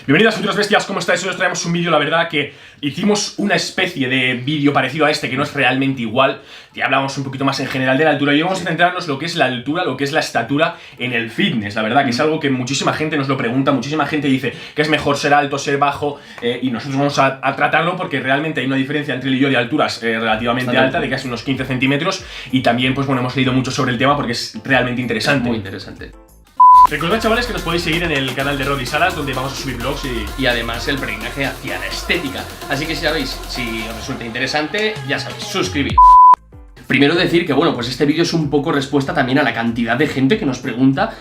Bienvenidos a Futuros Bestias, ¿cómo estáis? Hoy os traemos un vídeo, la verdad que hicimos una especie de vídeo parecido a este, que no es realmente igual. Ya hablamos un poquito más en general de la altura y vamos a centrarnos lo que es la altura, lo que es la estatura en el fitness, la verdad que es algo que muchísima gente nos lo pregunta, muchísima gente dice que es mejor ser alto, ser bajo, y nosotros vamos a tratarlo porque realmente hay una diferencia entre él y yo de alturas relativamente alta, de casi unos 15 centímetros, y también, pues bueno, hemos leído mucho sobre el tema porque es realmente interesante. Muy interesante. Recordad, chavales, que nos podéis seguir en el canal de Rodi Salas, donde vamos a subir vlogs y además el peregrinaje hacia la estética. Así que si sabéis, si os resulta interesante, ya sabéis, suscribir. Primero decir que, bueno, pues este vídeo es un poco respuesta también a la cantidad de gente que nos pregunta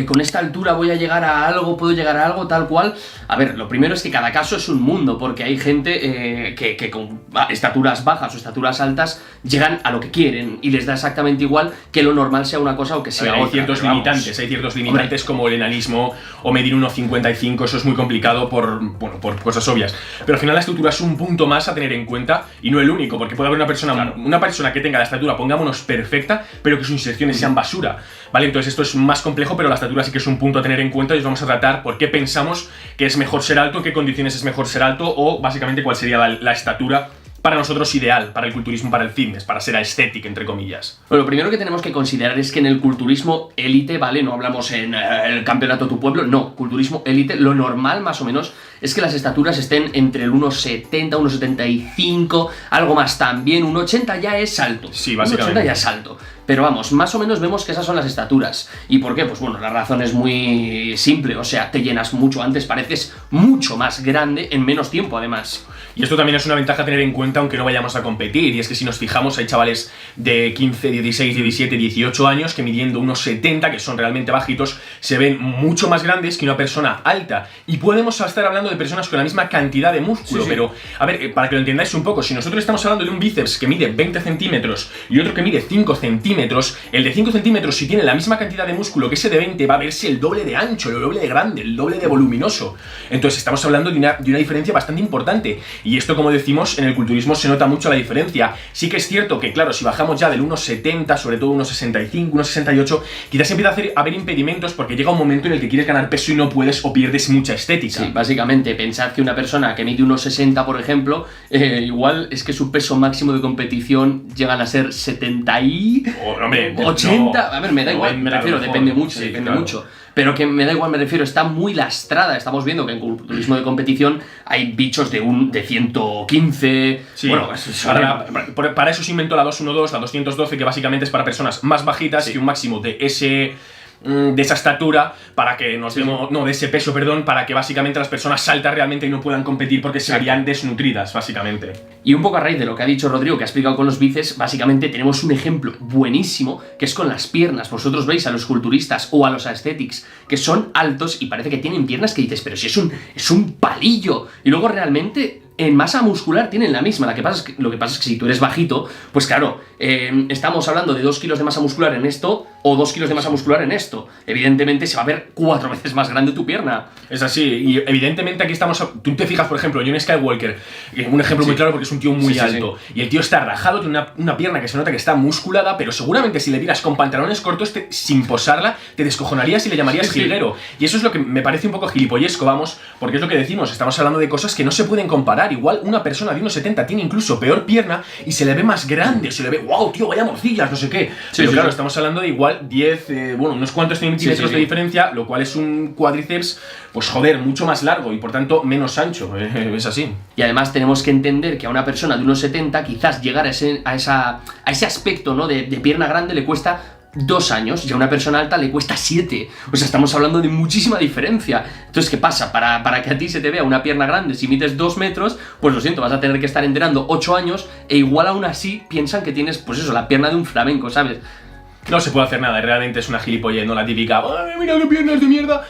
con esta altura voy a llegar a algo, puedo llegar a algo, tal cual. A ver, lo primero es que cada caso es un mundo, porque hay gente que con estaturas bajas o estaturas altas llegan a lo que quieren y les da exactamente igual que lo normal sea una cosa o que sea otra. Hay ciertos limitantes como el enanismo o medir 1,55, eso es muy complicado por cosas obvias. Pero al final la estructura es un punto más a tener en cuenta y no el único, porque puede haber una persona que tenga la estatura, pongámonos perfecta, pero que sus inserciones sean basura, ¿vale? Entonces esto es más complejo, pero la estatura sí que es un punto a tener en cuenta y os vamos a tratar por qué pensamos que es mejor ser alto, en qué condiciones es mejor ser alto o básicamente cuál sería la estatura para nosotros ideal, para el culturismo, para el fitness, para ser aesthetic, entre comillas. Bueno, lo primero que tenemos que considerar es que en el culturismo élite, ¿vale? No hablamos en el campeonato tu pueblo, no, culturismo élite, lo normal más o menos es que las estaturas estén entre el 1,70, 1,75, algo más también, 1,80 ya es alto. Sí, básicamente. 1,80 ya es alto. Pero vamos, más o menos vemos que esas son las estaturas. ¿Y por qué? Pues bueno, la razón es muy simple, o sea, te llenas mucho antes, pareces mucho más grande en menos tiempo además. Y esto también es una ventaja a tener en cuenta aunque no vayamos a competir, y es que si nos fijamos hay chavales de 15, 16, 17, 18 años que midiendo unos 70, que son realmente bajitos, se ven mucho más grandes que una persona alta. Y podemos estar hablando de personas con la misma cantidad de músculo, sí. Pero, a ver, para que lo entendáis un poco, si nosotros estamos hablando de un bíceps que mide 20 centímetros y otro que mide 5 centímetros, el de 5 centímetros si tiene la misma cantidad de músculo que ese de 20 va a verse el doble de ancho, el doble de grande, el doble de voluminoso. Entonces estamos hablando de una diferencia bastante importante. Y esto, como decimos, en el culturismo se nota mucho la diferencia. Sí que es cierto que, claro, si bajamos ya del 1,70, sobre todo 1,65, 1,68, quizás empieza a haber impedimentos porque llega un momento en el que quieres ganar peso y no puedes o pierdes mucha estética. Sí, básicamente, pensad que una persona que mide 1,60, por ejemplo, igual es que su peso máximo de competición llegan a ser 70 y... hombre, 80... No, a ver, me da igual, me refiero, mejor, depende mucho, sí, depende claro. mucho. Pero que me da igual, me refiero, está muy lastrada. Estamos viendo que en culturismo de competición hay bichos de 115... Sí, bueno, para eso se inventó la 212, la 212, que básicamente es para personas más bajitas, sí. Y un máximo de esa estatura para que nos demos, no, de ese peso, perdón, para que básicamente las personas saltas realmente y no puedan competir porque se verían desnutridas, básicamente. Y un poco a raíz de lo que ha dicho Rodrigo, que ha explicado con los bíceps, básicamente tenemos un ejemplo buenísimo que es con las piernas. Vosotros veis a los culturistas o a los aesthetics que son altos y parece que tienen piernas que dices, pero si es un palillo. Y luego realmente en masa muscular tienen la misma. Lo que pasa es que si tú eres bajito, pues claro, estamos hablando de 2 kilos de masa muscular en esto o 2 kilos de masa muscular en esto. Evidentemente se va a ver 4 veces más grande tu pierna. Es así, y evidentemente aquí estamos... Tú te fijas, por ejemplo, Jon Skywalker, un ejemplo muy claro porque es un tío muy alto, y el tío está rajado, tiene una pierna que se nota que está musculada, pero seguramente si le vieras con pantalones cortos, sin posarla, te descojonarías y le llamarías jilguero. Y eso es lo que me parece un poco gilipollesco, vamos, porque es lo que decimos, estamos hablando de cosas que no se pueden comparar. Igual una persona de 1,70 tiene incluso peor pierna y se le ve más grande, se le ve, wow, tío, vaya morcillas, no sé qué. Pero claro, estamos hablando de igual 10, unos cuantos centímetros de diferencia, lo cual es un cuádriceps, pues joder, mucho más largo y por tanto menos ancho, es así. Y además tenemos que entender que a una persona de 1,70 quizás llegar a ese aspecto, ¿no? de pierna grande le cuesta 2 años y a una persona alta le cuesta 7. O sea, estamos hablando de muchísima diferencia. Entonces, ¿qué pasa? Para que a ti se te vea una pierna grande, si mides 2 metros, pues lo siento, vas a tener que estar entrenando 8 años e igual aún así piensan que tienes, pues eso, la pierna de un flamenco, ¿sabes? No se puede hacer nada, realmente es una gilipollez, no la típica, ¡ay, mira qué piernas de mierda!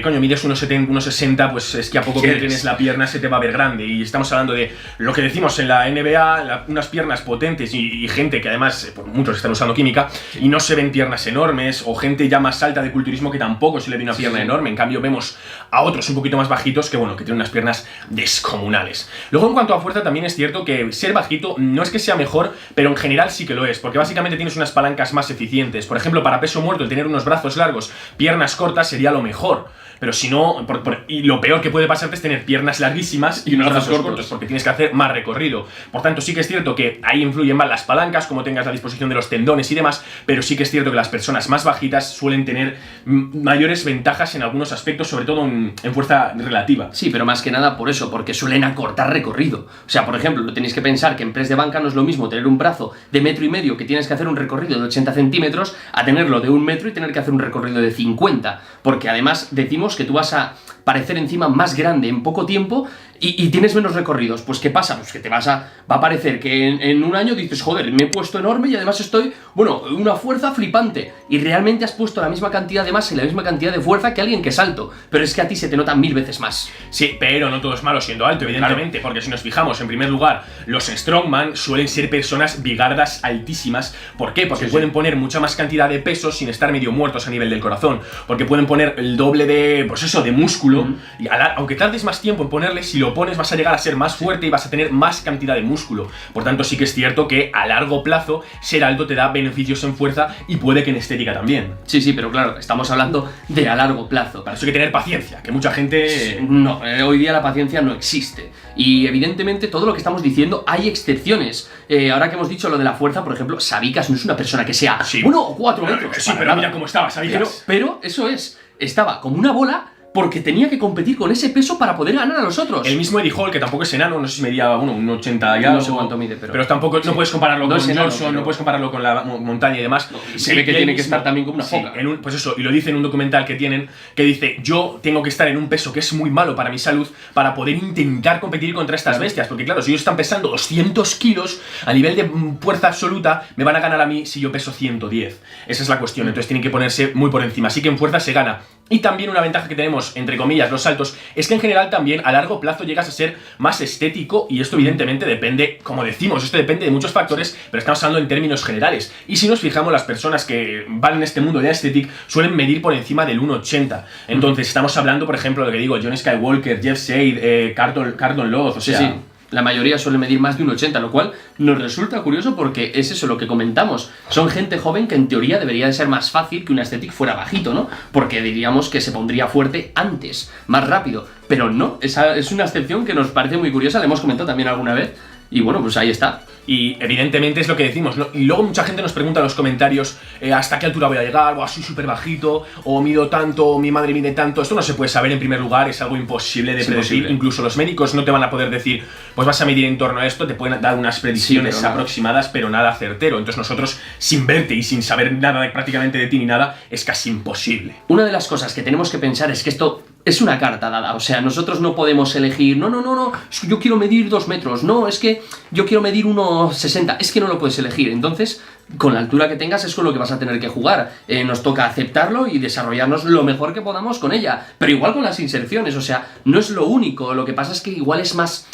Coño, mides 1,70, 1,60, pues es que a poco que tienes la pierna se te va a ver grande. Y estamos hablando de lo que decimos en la NBA, unas piernas potentes y gente que además, pues muchos están usando química, y no se ven piernas enormes, o gente ya más alta de culturismo que tampoco se le ve una pierna enorme. En cambio vemos a otros un poquito más bajitos que, bueno, que tienen unas piernas descomunales. Luego, en cuanto a fuerza, también es cierto que ser bajito no es que sea mejor, pero en general sí que lo es, porque básicamente tienes unas palancas más eficientes. Por ejemplo, para peso muerto, el tener unos brazos largos, piernas cortas sería lo mejor. pero si no, y lo peor que puede pasarte es tener piernas larguísimas y unos brazos cortos, porque tienes que hacer más recorrido. Por tanto, sí que es cierto que ahí influyen más las palancas, como tengas la disposición de los tendones y demás, pero sí que es cierto que las personas más bajitas suelen tener mayores ventajas en algunos aspectos, sobre todo en fuerza relativa. Sí, pero más que nada por eso, porque suelen acortar recorrido. O sea, por ejemplo, lo tenéis que pensar que en press de banca no es lo mismo tener un brazo de 1,5 metros que tienes que hacer un recorrido de 80 centímetros a tenerlo de 1 metro y tener que hacer un recorrido de 50. Porque además decimos que tú vas a parecer encima más grande en poco tiempo y tienes menos recorridos. Pues ¿qué pasa? Pues que va a parecer que en un año dices, joder, me he puesto enorme y además estoy, una fuerza flipante. Y realmente has puesto la misma cantidad de masa y la misma cantidad de fuerza que alguien que es alto. Pero es que a ti se te nota 1000 veces más. Sí, pero no todo es malo siendo alto, evidentemente, claro. Porque si nos fijamos, en primer lugar, los strongman suelen ser personas bigardas altísimas. ¿Por qué? Porque pueden poner mucha más cantidad de peso sin estar medio muertos a nivel del corazón. Porque pueden poner el doble de, de músculo. Y aunque tardes más tiempo en ponerle, si lo pones vas a llegar a ser más fuerte y vas a tener más cantidad de músculo. Por tanto, sí que es cierto que a largo plazo ser alto te da beneficios en fuerza y puede que en estética también. Sí, pero claro, estamos hablando de a largo plazo. Para eso hay que tener paciencia, que mucha gente... No, hoy día la paciencia no existe. Y evidentemente todo lo que estamos diciendo hay excepciones. Ahora que hemos dicho lo de la fuerza, por ejemplo, Sabikas no es una persona que sea 1 o 4 metros. Sí, pero mira cómo estaba Sabikas. Pero eso es, estaba como una bola porque tenía que competir con ese peso para poder ganar a los otros. El mismo Eddie Hall, que tampoco es enano, no sé si medía un 80 ya. No sé cuánto mide, pero tampoco no puedes compararlo con enano, Johnson, no puedes compararlo con la montaña y demás. Se ve que tiene que estar también como una foca. Pues eso, y lo dice en un documental que tienen, que dice, yo tengo que estar en un peso que es muy malo para mi salud para poder intentar competir contra estas bestias. Porque claro, si ellos están pesando 200 kilos, a nivel de fuerza absoluta, me van a ganar a mí si yo peso 110. Esa es la cuestión, entonces tienen que ponerse muy por encima. Así que en fuerza se gana. Y también una ventaja que tenemos, entre comillas, los saltos, es que en general también a largo plazo llegas a ser más estético y esto evidentemente depende, como decimos, esto depende de muchos factores, pero estamos hablando en términos generales. Y si nos fijamos, las personas que van en este mundo de aesthetic suelen medir por encima del 1,80. Entonces estamos hablando, por ejemplo, de lo que digo, John Skywalker, Jeff Shade, Carlton Loth, o sea... Sí. La mayoría suele medir más de 1,80, lo cual nos resulta curioso porque es eso lo que comentamos. Son gente joven que en teoría debería de ser más fácil que un aesthetic fuera bajito, ¿no? Porque diríamos que se pondría fuerte antes, más rápido. Pero no, esa es una excepción que nos parece muy curiosa, la hemos comentado también alguna vez. Y bueno, pues ahí está. Y evidentemente es lo que decimos, ¿no? Y luego mucha gente nos pregunta en los comentarios ¿hasta qué altura voy a llegar? O soy súper bajito, o mido tanto, o mi madre mide tanto. Esto no se puede saber en primer lugar, es algo imposible de predecir. Incluso los médicos no te van a poder decir, pues vas a medir en torno a esto, te pueden dar unas predicciones aproximadas, pero nada certero. Entonces nosotros, sin verte y sin saber nada prácticamente de ti ni nada, es casi imposible. Una de las cosas que tenemos que pensar es que esto es una carta dada, o sea, nosotros no podemos elegir, no, es que yo quiero medir 2 metros, no, es que yo quiero medir 1,60, es que no lo puedes elegir. Entonces, con la altura que tengas es con lo que vas a tener que jugar. Nos toca aceptarlo y desarrollarnos lo mejor que podamos con ella, pero igual con las inserciones, o sea, no es lo único, lo que pasa es que igual es más...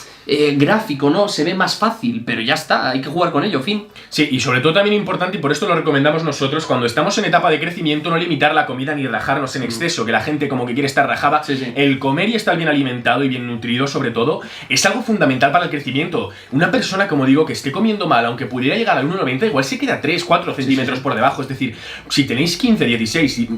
gráfico, ¿no? Se ve más fácil, pero ya está, hay que jugar con ello, fin. Sí, y sobre todo también importante, y por esto lo recomendamos nosotros, cuando estamos en etapa de crecimiento, no limitar la comida ni rajarnos en exceso, que la gente como que quiere estar rajada. El comer y estar bien alimentado y bien nutrido, sobre todo, es algo fundamental para el crecimiento. Una persona, como digo, que esté comiendo mal, aunque pudiera llegar al 1,90, igual se queda 3-4 centímetros por debajo. Es decir, si tenéis 15, 16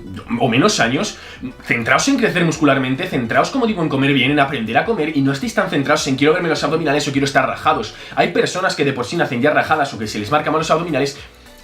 o menos años, centraos en crecer muscularmente, centraos, como digo, en comer bien, en aprender a comer, y no estéis tan centrados en quiero verme los abdominales o quiero estar rajados. Hay personas que de por sí nacen ya rajadas o que se les marcan mal los abdominales,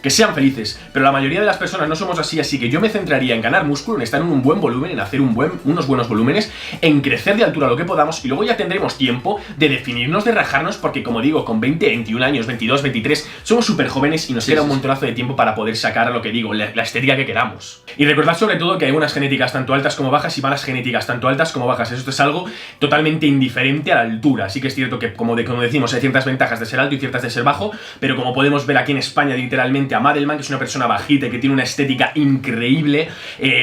que sean felices, pero la mayoría de las personas no somos así que yo me centraría en ganar músculo, en estar en un buen volumen, en hacer unos buenos volúmenes, en crecer de altura lo que podamos, y luego ya tendremos tiempo de definirnos, de rajarnos, porque como digo, con 20, 21 años, 22, 23, somos súper jóvenes y nos queda un montonazo de tiempo para poder sacar lo que digo, la estética que queramos. Y recordad sobre todo que hay unas genéticas tanto altas como bajas y malas genéticas tanto altas como bajas. Esto es algo totalmente indiferente a la altura. Sí que es cierto que, como decimos, hay ciertas ventajas de ser alto y ciertas de ser bajo, pero como podemos ver aquí en España, literalmente a Madelman, que es una persona bajita y que tiene una estética increíble,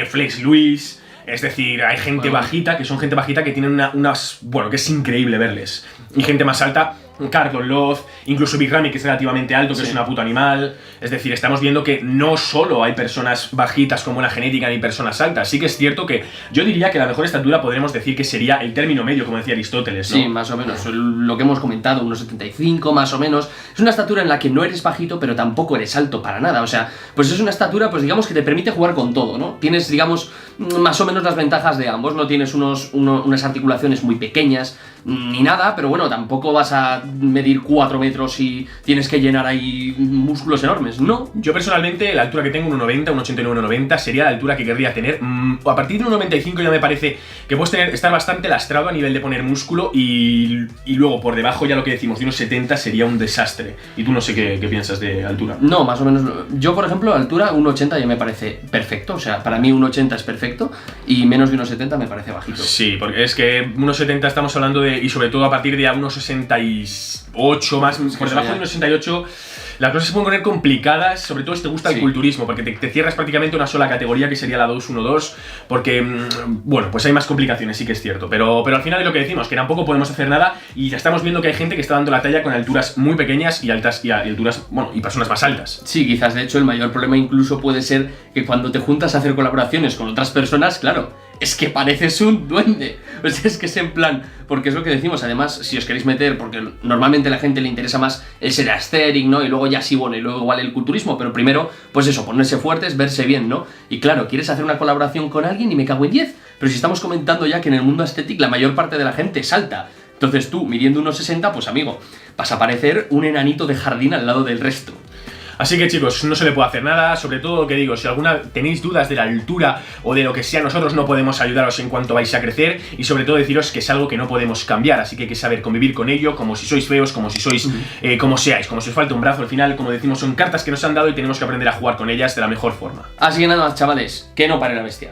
Flex Lewis, es decir, hay gente bajita, que son gente bajita que tienen que es increíble verles. Y gente más alta, Carlton Loth, incluso Big Ramy, que es relativamente alto, que es una puta animal. Es decir, estamos viendo que no solo hay personas bajitas con buena genética ni personas altas. Sí que es cierto que yo diría que la mejor estatura podremos decir que sería el término medio, como decía Aristóteles, ¿no? Sí, más o menos, lo que hemos comentado, unos 75 más o menos. Es una estatura en la que no eres bajito, pero tampoco eres alto para nada. O sea, pues es una estatura, pues digamos que te permite jugar con todo, ¿no? Tienes, digamos, más o menos las ventajas de ambos. No tienes unas articulaciones muy pequeñas ni nada, pero bueno, tampoco vas a medir 4 metros y tienes que llenar ahí músculos enormes, ¿no? Yo personalmente, la altura que tengo, 1,90, 1,89, 1,90, sería la altura que querría tener. A partir de 1,95 ya me parece que puedes estar bastante lastrado a nivel de poner músculo y luego por debajo ya lo que decimos, de 1,70 sería un desastre. Y tú no sé qué piensas de altura. No, más o menos. Yo, por ejemplo, altura 1,80 ya me parece perfecto, o sea, para mí 1,80 es perfecto y menos de 1,70 me parece bajito. Sí, porque es que 1,70 estamos hablando de, y sobre todo a partir de 1,68 más, por debajo de 1,68 las cosas se pueden poner complicadas, sobre todo si te gusta el culturismo, porque te cierras prácticamente una sola categoría que sería la 2-1-2, porque, bueno, pues hay más complicaciones, sí que es cierto, pero al final es lo que decimos, que tampoco podemos hacer nada y ya estamos viendo que hay gente que está dando la talla con alturas muy pequeñas y altas y alturas, bueno, y personas más altas. Sí, quizás de hecho el mayor problema incluso puede ser que cuando te juntas a hacer colaboraciones con otras personas, claro, es que pareces un duende. O sea, es que es en plan, porque es lo que decimos, además, si os queréis meter, porque normalmente a la gente le interesa más el ser aesthetic, ¿no? Y luego ya sí, bueno, y luego igual el culturismo, pero primero, pues eso, ponerse fuertes, verse bien, ¿no? Y claro, quieres hacer una colaboración con alguien y me cago en 10, pero si estamos comentando ya que en el mundo aesthetic la mayor parte de la gente es alta. Entonces tú, midiendo 1,60, pues amigo, vas a parecer un enanito de jardín al lado del resto. Así que chicos, no se le puede hacer nada, sobre todo lo que digo, si tenéis dudas de la altura o de lo que sea, nosotros no podemos ayudaros en cuanto vais a crecer y sobre todo deciros que es algo que no podemos cambiar, así que hay que saber convivir con ello, como si sois feos, como si sois, como seáis, como si os falta un brazo al final, como decimos, son cartas que nos han dado y tenemos que aprender a jugar con ellas de la mejor forma. Así que nada más, chavales, que no pare la bestia.